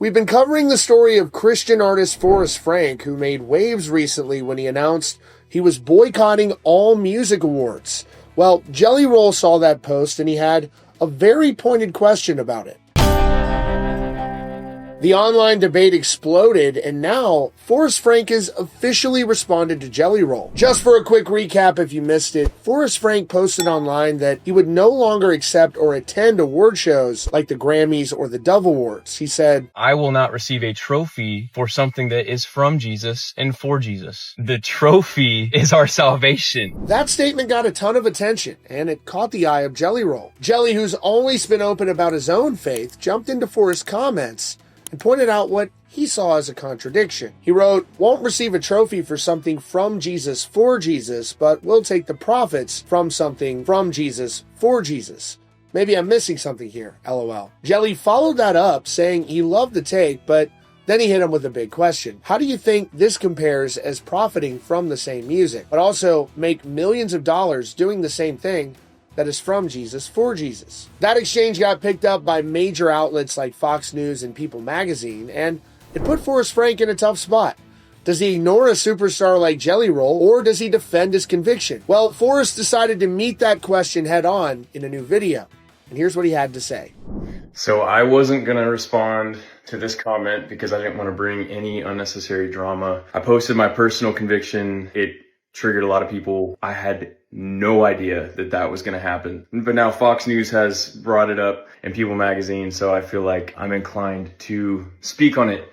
We've been covering the story of Christian artist Forrest Frank, who made waves recently when he announced he was boycotting all music awards. Well, Jelly Roll saw that post and he had a very pointed question about it. The online debate exploded, and now Forrest Frank has officially responded to Jelly Roll. Just for a quick recap if you missed it, Forrest Frank posted online that he would no longer accept or attend award shows like the Grammys or the Dove Awards. He said, "I will not receive a trophy for something that is from Jesus and for Jesus. The trophy is our salvation." That statement got a ton of attention, and it caught the eye of Jelly Roll. Jelly, who's always been open about his own faith, jumped into Forrest's comments and pointed out what he saw as a contradiction. He wrote, "Won't receive a trophy for something from Jesus for Jesus, but will take the profits from something from Jesus for Jesus. Maybe I'm missing something here, LOL." Jelly followed that up, saying he loved the take, but then he hit him with a big question. How do you think this compares as profiting from the same music, but also make millions of dollars doing the same thing that is from Jesus for Jesus? That exchange got picked up by major outlets like Fox News and People magazine, and it put Forrest Frank in a tough spot. Does he ignore a superstar like Jelly Roll, or does he defend his conviction? Well, Forrest decided to meet that question head on in a new video, and here's what he had to say. So I wasn't going to respond to this comment because I didn't want to bring any unnecessary drama. I posted my personal conviction. It triggered a lot of people. I had no idea that that was going to happen. But now Fox News has brought it up in People magazine, so I feel like I'm inclined to speak on it.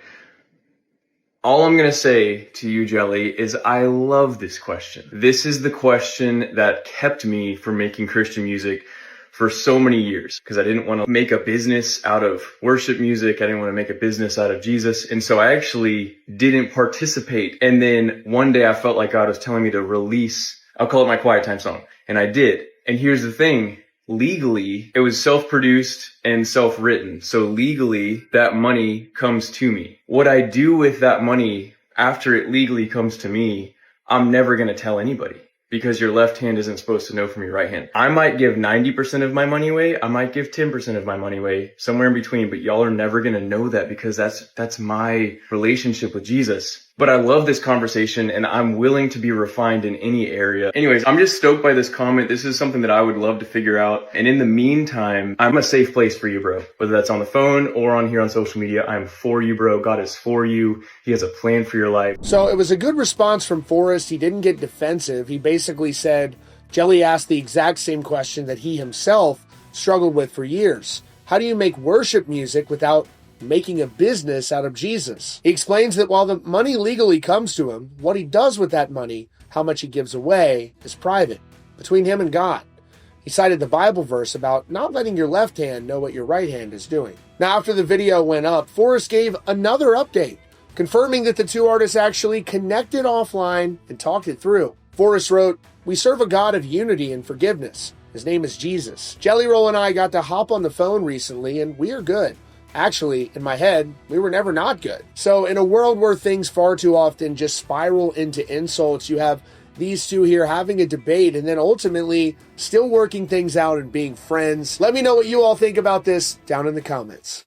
All I'm going to say to you, Jelly, is I love this question. This is the question that kept me from making Christian music for so many years, because I didn't want to make a business out of worship music. I didn't want to make a business out of Jesus. And so I actually didn't participate. And then one day I felt like God was telling me to release, I'll call it my quiet time song. And I did. And here's the thing. Legally, it was self-produced and self-written. So legally, that money comes to me. What I do with that money after it legally comes to me, I'm never going to tell anybody, because your left hand isn't supposed to know from your right hand. I might give 90% of my money away. I might give 10% of my money away, somewhere in between, but y'all are never going to know that, because that's my relationship with Jesus. But I love this conversation, and I'm willing to be refined in any area. Anyways, I'm just stoked by this comment. This is something that I would love to figure out. And in the meantime, I'm a safe place for you, bro. Whether that's on the phone or on here on social media, I'm for you, bro. God is for you. He has a plan for your life. So it was a good response from Forrest. He didn't get defensive. He basically said Jelly asked the exact same question that he himself struggled with for years. How do you make worship music without making a business out of Jesus? He explains that while the money legally comes to him, what he does with that money, how much he gives away, is private, between him and God. He cited the Bible verse about not letting your left hand know what your right hand is doing. Now, after the video went up, Forrest gave another update, confirming that the two artists actually connected offline and talked it through. Forrest wrote, "We serve a God of unity and forgiveness. His name is Jesus. Jelly Roll and I got to hop on the phone recently, and we are good. Actually, in my head, we were never not good." So in a world where things far too often just spiral into insults, you have these two here having a debate and then ultimately still working things out and being friends. Let me know what you all think about this down in the comments.